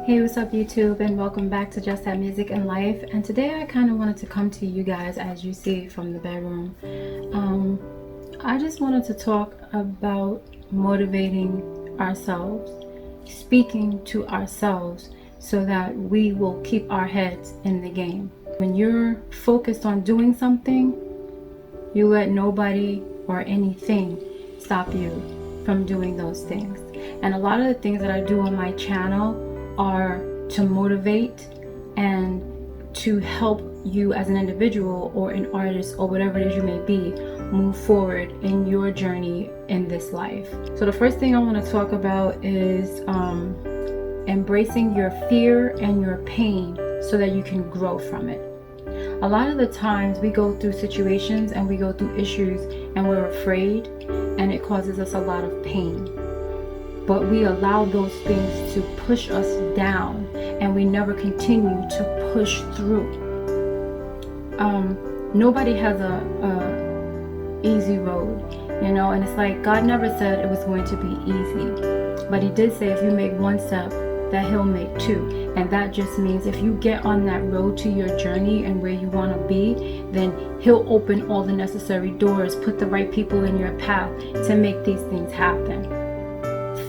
Hey, what's up YouTube, and welcome back to Just That Music and Life. And today I kind of wanted to come to you guys, as you see from the bedroom. I just wanted to talk about motivating ourselves, speaking to ourselves, so that we will keep our heads in the game. When you're focused on doing something, you let nobody or anything stop you from doing those things. And a lot of the things that I do on my channel are to motivate and to help you as an individual or an artist or whatever it is you may be move forward in your journey in this life. So the first thing I want to talk about is embracing your fear and your pain so that you can grow from it. A lot of the times we go through situations and we go through issues and we're afraid, and it causes us a lot of pain. But we allow those things to push us down, and we never continue to push through. Nobody has a easy road, and it's like God never said it was going to be easy, but he did say if you make one step, that he'll make two. And that just means if you get on that road to your journey and where you want to be, then he'll open all the necessary doors, put the right people in your path to make these things happen.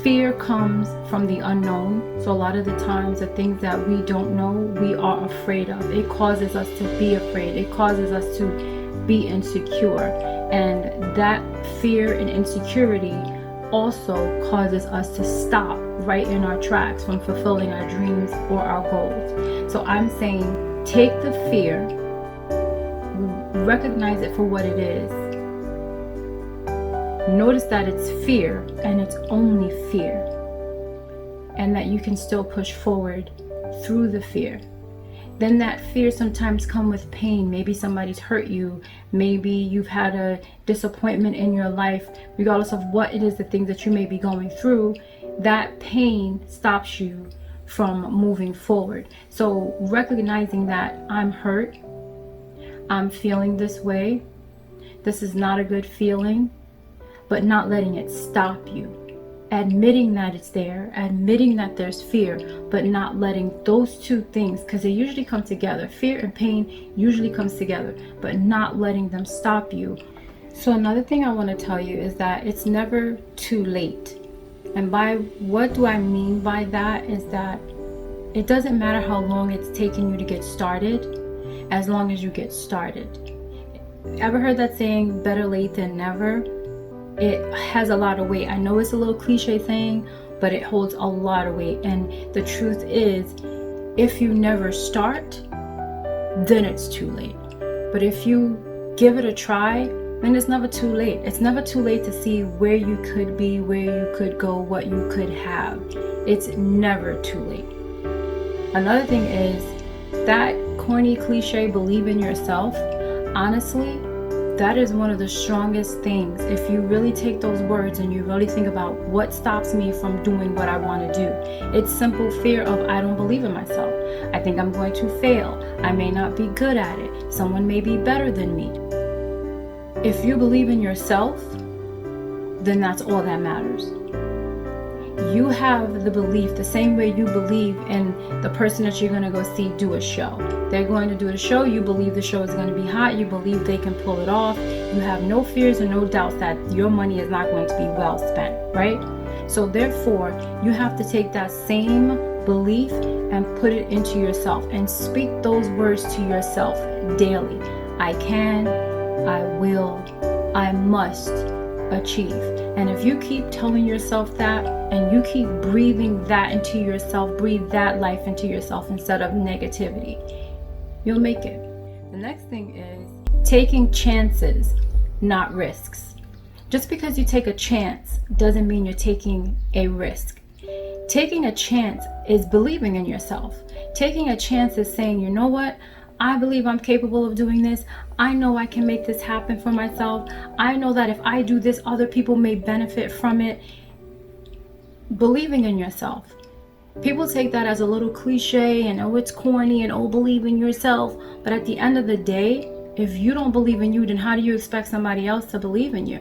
Fear comes from the unknown. So a lot of the times the things that we don't know, we are afraid of. It causes us to be afraid. It causes us to be insecure. And that fear and insecurity also causes us to stop right in our tracks from fulfilling our dreams or our goals. So I'm saying, take the fear, recognize it for what it is. Notice that it's fear and it's only fear, and that you can still push forward through the fear. Then that fear sometimes comes with pain. Maybe somebody's hurt you. Maybe you've had a disappointment in your life. Regardless of what it is, the things that you may be going through, that pain stops you from moving forward. So recognizing that I'm hurt, I'm feeling this way, this is not a good feeling, but not letting it stop you. Admitting that it's there, admitting that there's fear, but not letting those two things, because they usually come together. Fear and pain usually comes together, but not letting them stop you. So another thing I want to tell you is that it's never too late. And by what do I mean by that is that it doesn't matter how long it's taken you to get started, as long as you get started. Ever heard that saying, better late than never? It has a lot of weight. I know it's a little cliche saying, but it holds a lot of weight. And the truth is, if you never start, then it's too late. But if you give it a try, then it's never too late. It's never too late to see where you could be, where you could go, what you could have. It's never too late. Another thing is that corny cliche, believe in yourself. Honestly, that is one of the strongest things. If you really take those words and you really think about what stops me from doing what I want to do, it's simple fear of I don't believe in myself. I think I'm going to fail. I may not be good at it. Someone may be better than me. If you believe in yourself, then that's all that matters. You have the belief the same way you believe in the person that you're going to go see do a show. They're going to do the show. You believe the show is going to be hot. You believe they can pull it off. You have no fears and no doubts that your money is not going to be well spent, right? So therefore, you have to take that same belief and put it into yourself and speak those words to yourself daily. I can, I will, I must achieve. And if you keep telling yourself that and you keep breathing that into yourself, breathe that life into yourself instead of negativity, you'll make it. The next thing is taking chances, not risks. Just because you take a chance doesn't mean you're taking a risk. Taking a chance is believing in yourself. Taking a chance is saying, you know what? I believe I'm capable of doing this. I know I can make this happen for myself. I know that if I do this, other people may benefit from it. Believing in yourself. People take that as a little cliche and oh, it's corny and oh, believe in yourself. But at the end of the day, if you don't believe in you, then how do you expect somebody else to believe in you?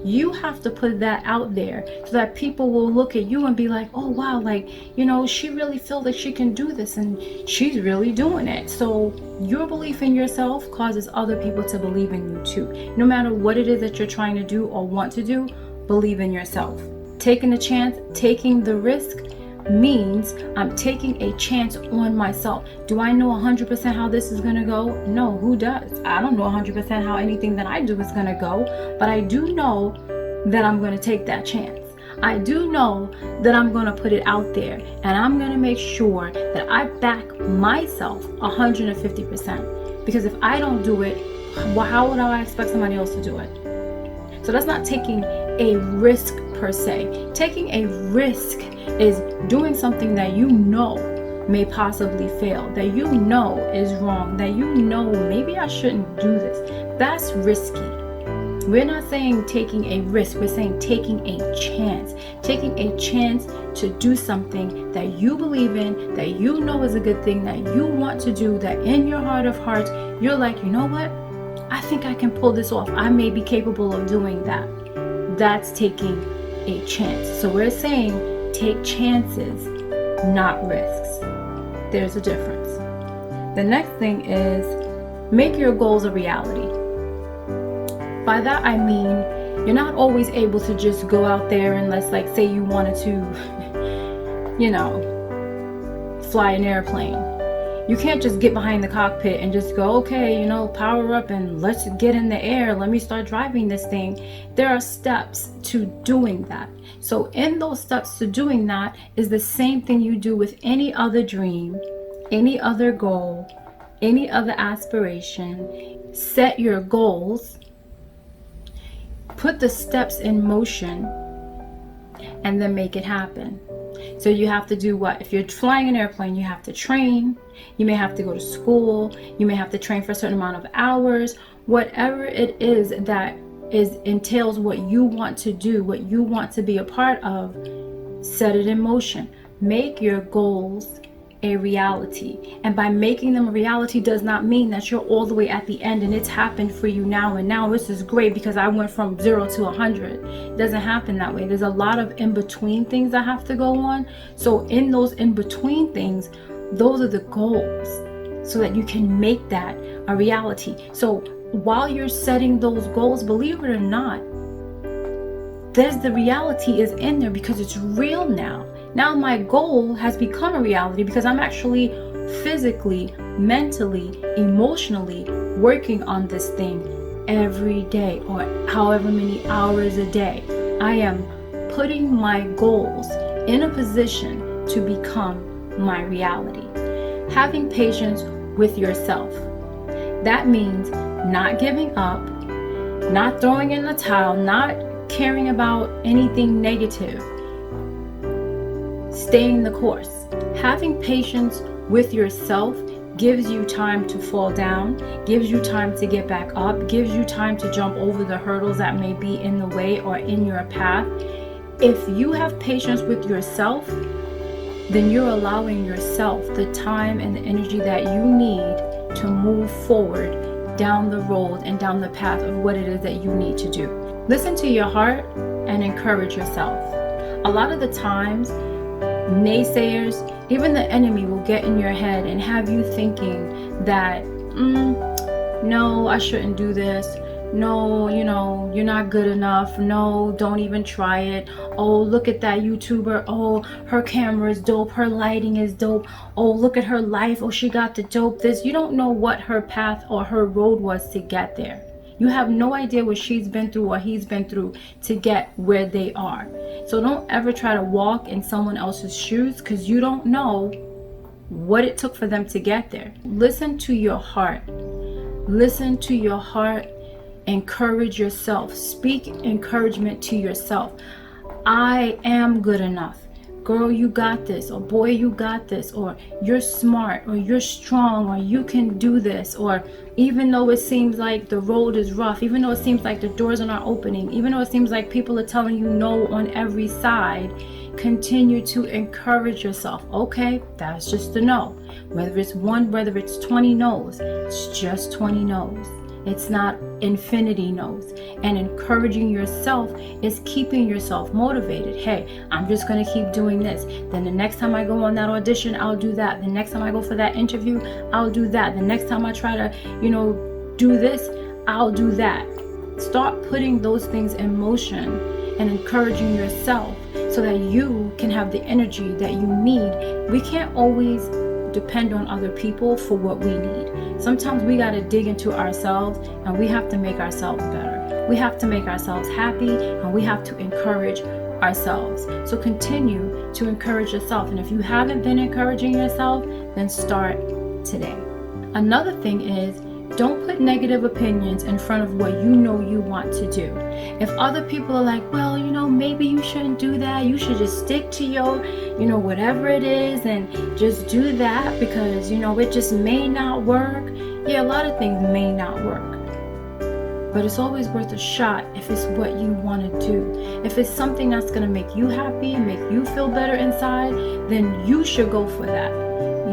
You have to put that out there so that people will look at you and be like, oh wow, like, you know, she really feels like she can do this and she's really doing it. So your belief in yourself causes other people to believe in you too. No matter what it is that you're trying to do or want to do, believe in yourself. Taking the chance, taking the risk means I'm taking a chance on myself. Do I know 100% how this is going to go? No, who does? I don't know 100% how anything that I do is going to go, but I do know that I'm going to take that chance. I do know that I'm going to put it out there, and I'm going to make sure that I back myself 150%. Because if I don't do it, well, how would I expect somebody else to do it? So that's not taking a risk per se. Taking a risk is doing something that you know may possibly fail, that you know is wrong, that you know maybe I shouldn't do this. That's risky. We're not saying taking a risk, we're saying taking a chance. Taking a chance to do something that you believe in, that you know is a good thing, that you want to do, that in your heart of hearts, you're like, you know what? I think I can pull this off. I may be capable of doing that. That's taking a chance. So we're saying take chances, not risks. There's a difference. The next thing is make your goals a reality. By that I mean you're not always able to just go out there and let's like say you wanted to, you know, fly an airplane. You can't just get behind the cockpit and just go, okay, you know, power up and let's get in the air. Let me start driving this thing. There are steps to doing that. So in those steps to doing that is the same thing you do with any other dream, any other goal, any other aspiration. Set your goals, put the steps in motion, and then make it happen. So you have to do what? If you're flying an airplane, you have to train. You may have to go to school. You may have to train for a certain amount of hours. Whatever it is that entails what you want to do, what you want to be a part of, set it in motion. Make your goals a reality. And by making them a reality does not mean that you're all the way at the end and it's happened for you now and now this is great because I went from 0 to 100. It doesn't happen that way. There's a lot of in-between things that have to go on. So in those in-between things, those are the goals so that you can make that a reality. So while you're setting those goals, believe it or not, there's the reality is in there because it's real now. Now my goal has become a reality because I'm actually physically, mentally, emotionally working on this thing every day or however many hours a day. I am putting my goals in a position to become my reality. Having patience with yourself. That means not giving up, not throwing in the towel, not caring about anything negative. Staying the course. Having patience with yourself gives you time to fall down, gives you time to get back up, gives you time to jump over the hurdles that may be in the way or in your path. If you have patience with yourself, then you're allowing yourself the time and the energy that you need to move forward down the road and down the path of what it is that you need to do. Listen to your heart and encourage yourself. A lot of the times, naysayers, even the enemy will get in your head and have you thinking that, no, I shouldn't do this. No, you know, you're not good enough. No, don't even try it. Oh, look at that YouTuber. Oh, her camera is dope. Her lighting is dope. Oh, look at her life. Oh, she got the dope this. You don't know what her path or her road was to get there. You have no idea what she's been through or he's been through to get where they are. So don't ever try to walk in someone else's shoes because you don't know what it took for them to get there. Listen to your heart. Listen to your heart. Encourage yourself. Speak encouragement to yourself. I am good enough. Girl, you got this. Or boy, you got this. Or you're smart. Or you're strong. Or you can do this. Or even though it seems like the road is rough, even though it seems like the doors are not opening, even though it seems like people are telling you no on every side, continue to encourage yourself. Okay, that's just a no. Whether it's 1, whether it's 20 no's, it's just 20 no's. It's not infinity no's. And encouraging yourself is keeping yourself motivated. Hey, I'm just going to keep doing this. Then the next time I go on that audition, I'll do that. The next time I go for that interview, I'll do that. The next time I try to, do this, I'll do that. Start putting those things in motion and encouraging yourself so that you can have the energy that you need. We can't always depend on other people for what we need. Sometimes we got to dig into ourselves, and we have to make ourselves better. We have to make ourselves happy, and we have to encourage ourselves. So continue to encourage yourself. And if you haven't been encouraging yourself, then start today. Another thing is, don't put negative opinions in front of what you know you want to do. If other people are like, well, maybe you shouldn't do that. You should just stick to your, whatever it is, and just do that because, it just may not work. Yeah, a lot of things may not work. But it's always worth a shot if it's what you want to do. If it's something that's going to make you happy, make you feel better inside, then you should go for that.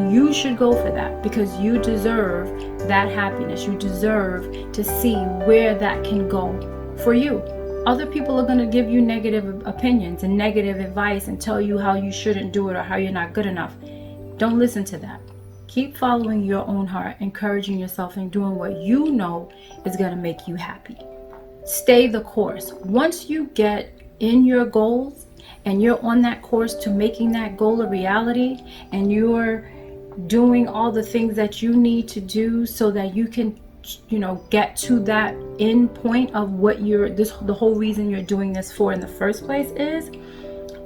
You should go for that because you deserve that happiness. You deserve to see where that can go for you. Other people are going to give you negative opinions and negative advice and tell you how you shouldn't do it or how you're not good enough. Don't listen to that. Keep following your own heart, encouraging yourself and doing what you know is going to make you happy. Stay the course. Once you get in your goals and you're on that course to making that goal a reality, and you're doing all the things that you need to do so that you can get to that end point of what the whole reason you're doing this for in the first place is,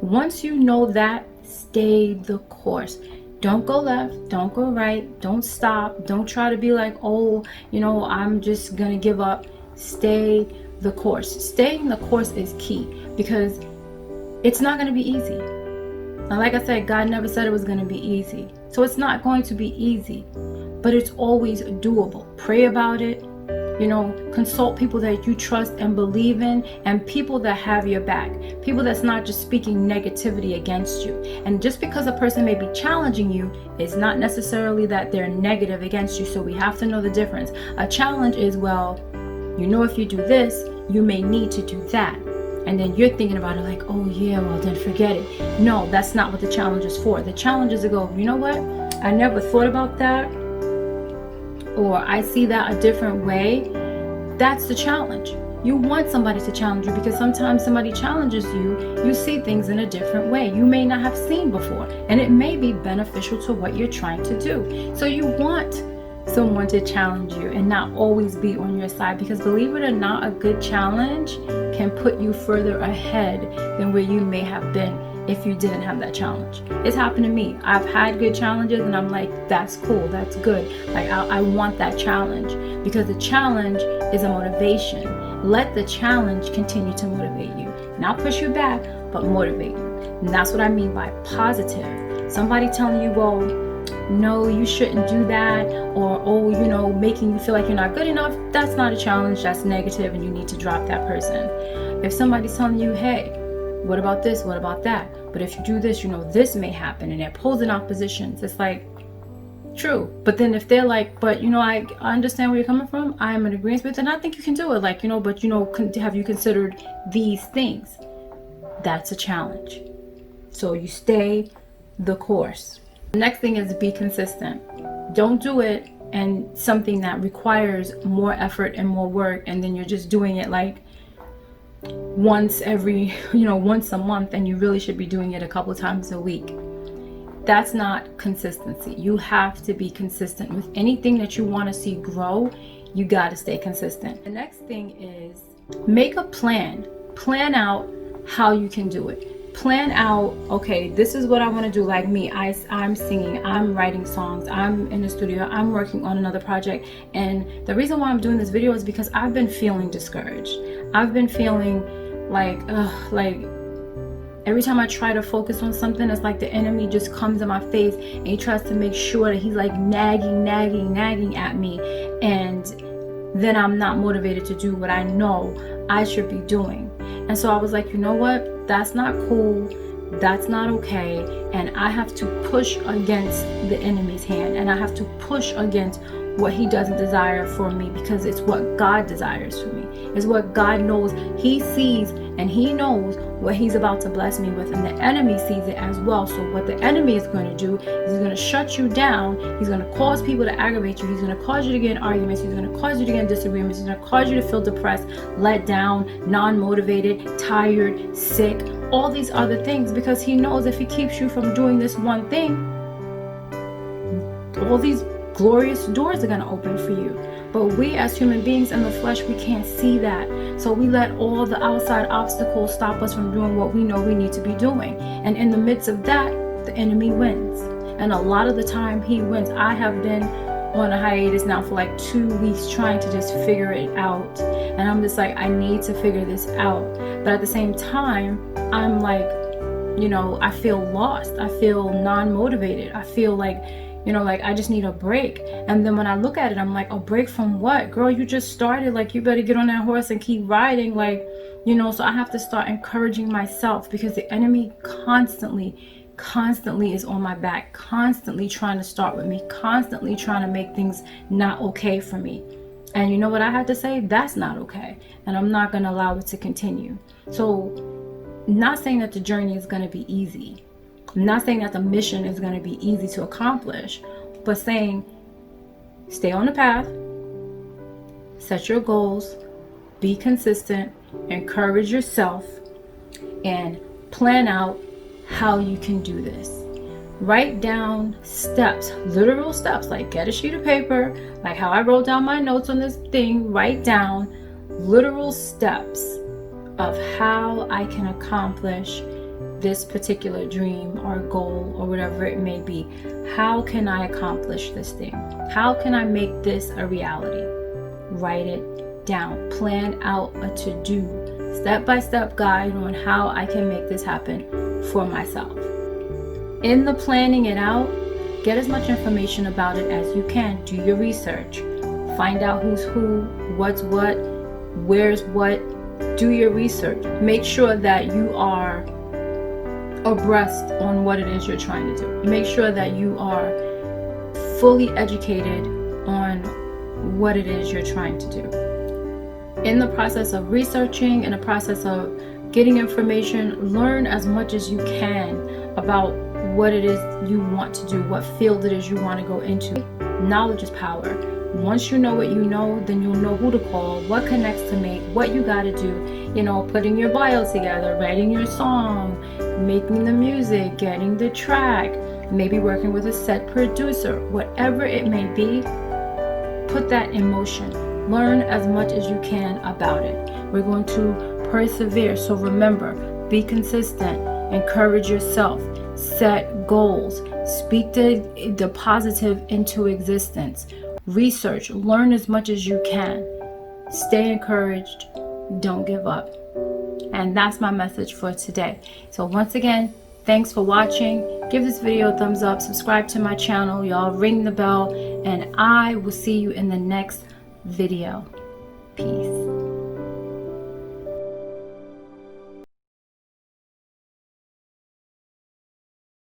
once you know that, stay the course. Don't go left, don't go right, don't stop, don't try to be like, I'm just gonna give up. Stay the course. Staying the course is key because it's not gonna be easy. Now, like I said, God never said it was gonna be easy. So it's not going to be easy, but it's always doable. Pray about it, consult people that you trust and believe in, and people that have your back, people that's not just speaking negativity against you. And just because a person may be challenging you, it's not necessarily that they're negative against you. So we have to know the difference. A challenge is, if you do this, you may need to do that. And then you're thinking about it like, oh yeah, well then forget it. No, that's not what the challenge is for. The challenge is to go, you know what? I never thought about that. Or I see that a different way. That's the challenge. You want somebody to challenge you because sometimes somebody challenges you, you see things in a different way you may not have seen before. And it may be beneficial to what you're trying to do. So you want someone to challenge you and not always be on your side, because believe it or not, a good challenge can put you further ahead than where you may have been if you didn't have that challenge. It's happened to me. I've had good challenges and I'm like, that's cool, that's good. Like I want that challenge because the challenge is a motivation. Let the challenge continue to motivate you. Not push you back, but motivate you. And that's what I mean by positive. Somebody telling you, no, you shouldn't do that, or making you feel like you're not good enough, that's not a challenge, that's negative, and you need to drop that person. If somebody's telling you, hey, what about this, what about that, but if you do this, this may happen, and they're posing oppositions, it's like, true. But then if they're like, but I understand where you're coming from, I am in agreement with it, and I think you can do it, but have you considered these things? That's a challenge. So you stay the course. The next thing is be consistent. Don't do it and something that requires more effort and more work, and then you're just doing it like once a month, and you really should be doing it a couple times a week. That's not consistency. You have to be consistent with anything that you want to see grow. You got to stay consistent. The next thing is make a plan. Plan out how you can do it. Plan out, okay, this is what I want to do. Like me, I'm singing, I'm writing songs, I'm in the studio, I'm working on another project. And the reason why I'm doing this video is because I've been feeling discouraged. I've been feeling like every time I try to focus on something, it's like the enemy just comes in my face and he tries to make sure that he's like nagging at me. And then I'm not motivated to do what I know I should be doing. And so I was like, you know what? That's not cool. That's not okay. And I have to push against the enemy's hand. And I have to push against what he doesn't desire for me, because it's what God desires for me. It's what God knows. He sees and he knows what he's about to bless me with, and the enemy sees it as well. So what the enemy is going to do is he's going to shut you down. He's going to cause people to aggravate you. He's going to cause you to get in arguments. He's going to cause you to get in disagreements. He's going to cause you to feel depressed, let down, non-motivated, tired, sick, all these other things, because he knows if he keeps you from doing this one thing, all these glorious doors are going to open for you. But we as human beings in the flesh, we can't see that. So we let all the outside obstacles stop us from doing what we know we need to be doing. And in the midst of that, the enemy wins. And a lot of the time he wins. I have been on a hiatus now for like 2 weeks trying to just figure it out. And I'm just like, I need to figure this out. But at the same time, I'm like, I feel lost. I feel non-motivated. I feel like, like I just need a break. And then when I look at it, I'm like, a break from what? Girl, you just started. Like, you better get on that horse and keep riding. Like, so I have to start encouraging myself, because the enemy constantly is on my back, constantly trying to start with me, constantly trying to make things not okay for me. And you know what I have to say? That's not okay. And I'm not going to allow it to continue. So, not saying that the journey is going to be easy. I'm not saying that the mission is going to be easy to accomplish, but saying stay on the path, set your goals, be consistent, encourage yourself, and plan out how you can do this. Write down steps, literal steps, like get a sheet of paper, like how I wrote down my notes on this thing. Write down literal steps of how I can accomplish this particular dream or goal or whatever it may be. How can I accomplish this thing? How can I make this a reality? Write it down. Plan out a to-do, step-by-step guide on how I can make this happen for myself. In the planning it out, get as much information about it as you can. Do your research. Find out who's who, what's what, where's what. Do your research. Make sure that you are abreast on what it is you're trying to do. Make sure that you are fully educated on what it is you're trying to do. In the process of researching, in the process of getting information, learn as much as you can about what it is you want to do, what field it is you want to go into. Knowledge is power. Once you know what you know, then you'll know who to call, what connects to make, what you got to do, putting your bio together, writing your song, making the music, getting the track, maybe working with a set producer, whatever it may be, put that in motion. Learn as much as you can about it. We're going to persevere. So remember, be consistent, encourage yourself, set goals, speak the positive into existence. Research, learn as much as you can. Stay encouraged, don't give up. And that's my message for today. So once again, thanks for watching. Give this video a thumbs up, subscribe to my channel, y'all ring the bell, and I will see you in the next video. Peace.